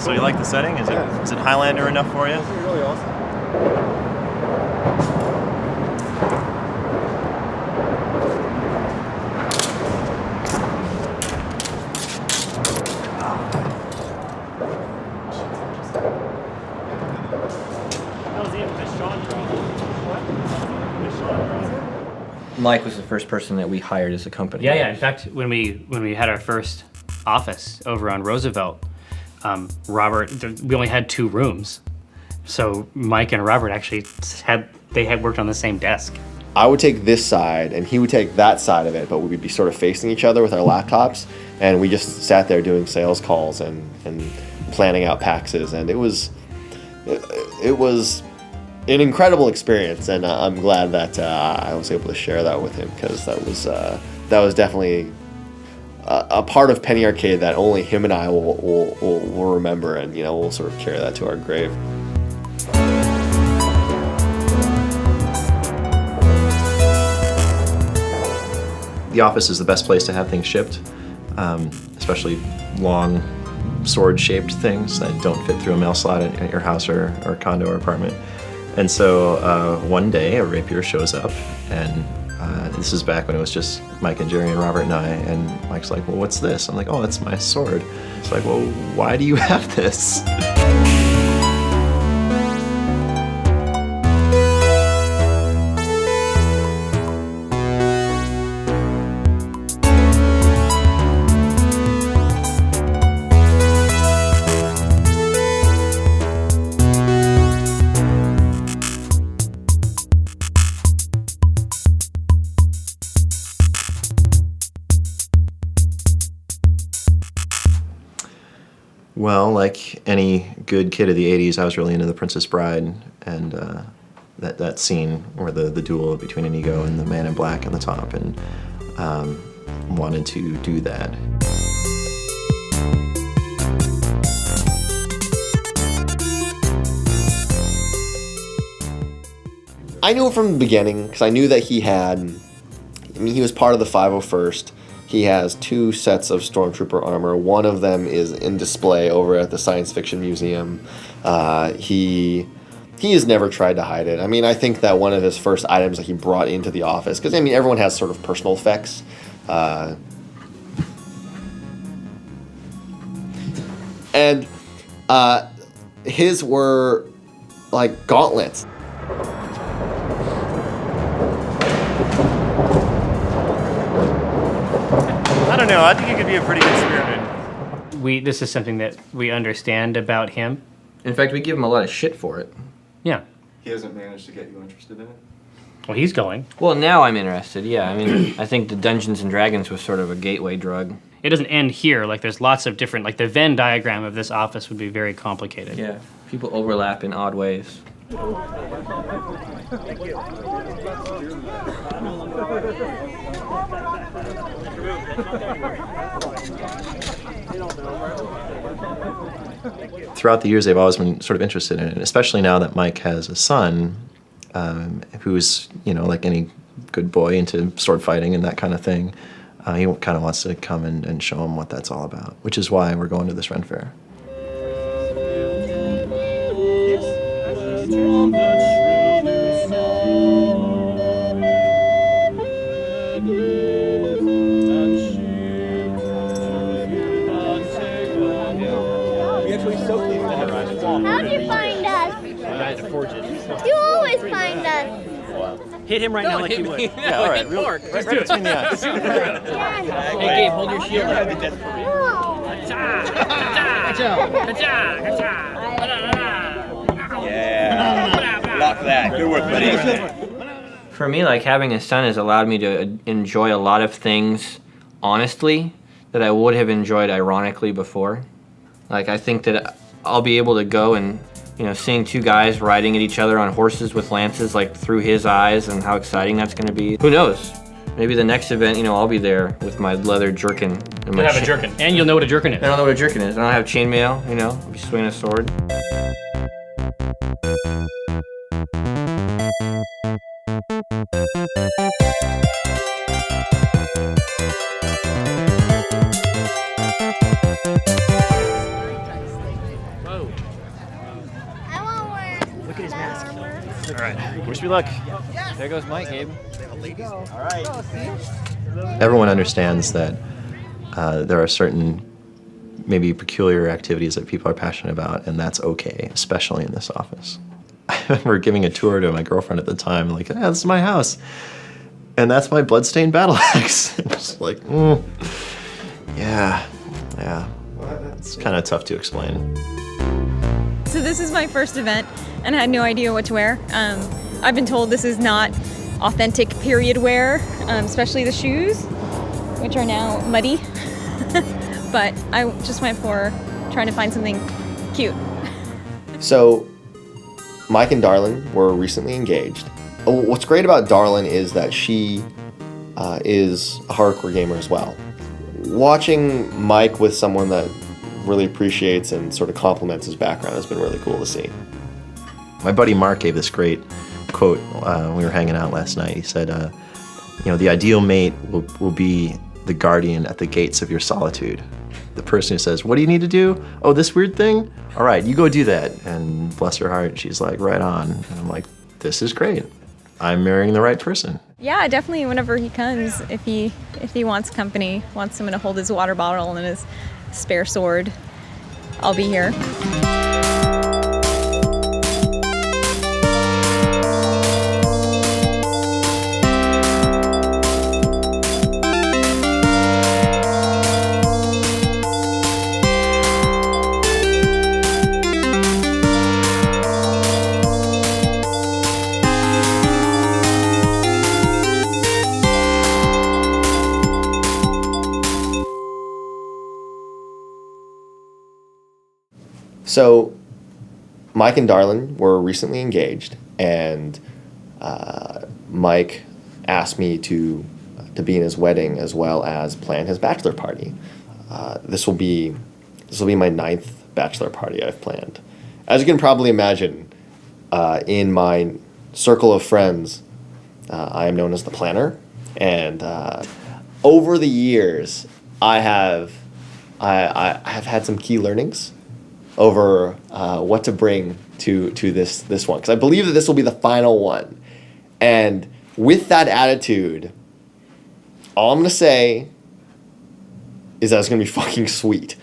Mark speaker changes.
Speaker 1: So you like the setting? Is it Highlander enough for you?
Speaker 2: It's really awesome.
Speaker 3: Mike was the first person that we hired as a company.
Speaker 4: Yeah. In fact, when we had our first office over on Roosevelt, Robert, we only had 2 rooms, so Mike and Robert actually had worked on the same desk.
Speaker 2: I would take this side and he would take that side of it, but we would be sort of facing each other with our laptops, and we just sat there doing sales calls and planning out PAXs, and it was an incredible experience, and I'm glad that I was able to share that with him, because that was definitely a part of Penny Arcade that only him and I will remember, and we'll sort of carry that to our grave.
Speaker 1: The office is the best place to have things shipped, especially long sword-shaped things that don't fit through a mail slot at your house or condo or apartment. And so one day a rapier shows up, and this is back when it was just Mike and Jerry and Robert and I, and Mike's like, well, what's this? I'm like, oh, that's my sword. It's like, well, why do you have this? Well, like any good kid of the 80s, I was really into The Princess Bride, and that scene where the duel between Inigo and the Man in Black on the top, and wanted to do that.
Speaker 2: I knew from the beginning, because I knew that he was part of the 501st. He has 2 sets of Stormtrooper armor. One of them is in display over at the Science Fiction Museum. He has never tried to hide it. I mean, I think that one of his first items that he brought into the office, because, I mean, everyone has sort of personal effects. And his were, like, gauntlets.
Speaker 1: I don't know. I think it could be a pretty good spearman.
Speaker 4: This is something that we understand about him.
Speaker 3: In fact, we give him a lot of shit for it.
Speaker 4: Yeah.
Speaker 5: He hasn't managed to get you interested in it?
Speaker 4: Well, he's going.
Speaker 3: Well, now I'm interested, yeah. I mean, I think the Dungeons & Dragons was sort of a gateway drug.
Speaker 4: It doesn't end here. Like, there's lots of different, like, the Venn diagram of this office would be very complicated.
Speaker 3: Yeah, people overlap in odd ways.
Speaker 1: Throughout the years, they've always been sort of interested in it, especially now that Mike has a son who's, like any good boy into sword fighting and that kind of thing. He kind of wants to come and show him what that's all about, which is why we're going to this Ren Fair.
Speaker 6: How'd you find us?
Speaker 4: I had to forge it.
Speaker 6: You always find us.
Speaker 4: Hit him right now like you would.
Speaker 1: Yeah, all right. Right between the eyes.
Speaker 4: Hey, Gabe, hold your shield up.
Speaker 7: Yeah. Lock that. Good work, buddy.
Speaker 3: For me, like, having a son has allowed me to enjoy a lot of things honestly that I would have enjoyed ironically before. Like, I think that I'll be able to go and, seeing 2 guys riding at each other on horses with lances, like, through his eyes, and how exciting that's going to be. Who knows? Maybe the next event, I'll be there with my leather jerkin. And
Speaker 4: You'll have a jerkin. And you'll know what a jerkin is.
Speaker 3: And I'll know what a jerkin is. And I'll have chainmail, I'll be swinging a sword.
Speaker 8: right. Wish me luck. There goes Mike, Gabe.
Speaker 1: Everyone understands that there are certain maybe peculiar activities that people are passionate about, and that's okay, especially in this office. I remember giving a tour to my girlfriend at the time, like, "Yeah, this is my house, and that's my bloodstained battle axe." And just like, yeah. It's kind of tough to explain.
Speaker 9: So this is my first event, and I had no idea what to wear. I've been told this is not authentic period wear, especially the shoes, which are now muddy. But I just went for trying to find something cute.
Speaker 2: So, Mike and Darlin were recently engaged. What's great about Darlin is that she is a hardcore gamer as well. Watching Mike with someone that really appreciates and sort of compliments his background has been really cool to see.
Speaker 1: My buddy Mark gave this great quote when we were hanging out last night. He said, the ideal mate will be the guardian at the gates of your solitude. The person who says, "What do you need to do? Oh, this weird thing? All right, you go do that." And bless her heart, she's like, "Right on." And I'm like, this is great. I'm marrying the right person.
Speaker 9: Yeah, definitely whenever he comes, if he wants company, wants someone to hold his water bottle and his spare sword, I'll be here.
Speaker 2: So, Mike and Darlin were recently engaged, and Mike asked me to be in his wedding as well as plan his bachelor party. This will be my 9th bachelor party I've planned. As you can probably imagine, in my circle of friends, I am known as the planner, and over the years, I have had some key learnings over what to bring to this one, because I believe that this will be the final one. And with that attitude, all I'm gonna say is that it's gonna be fucking sweet.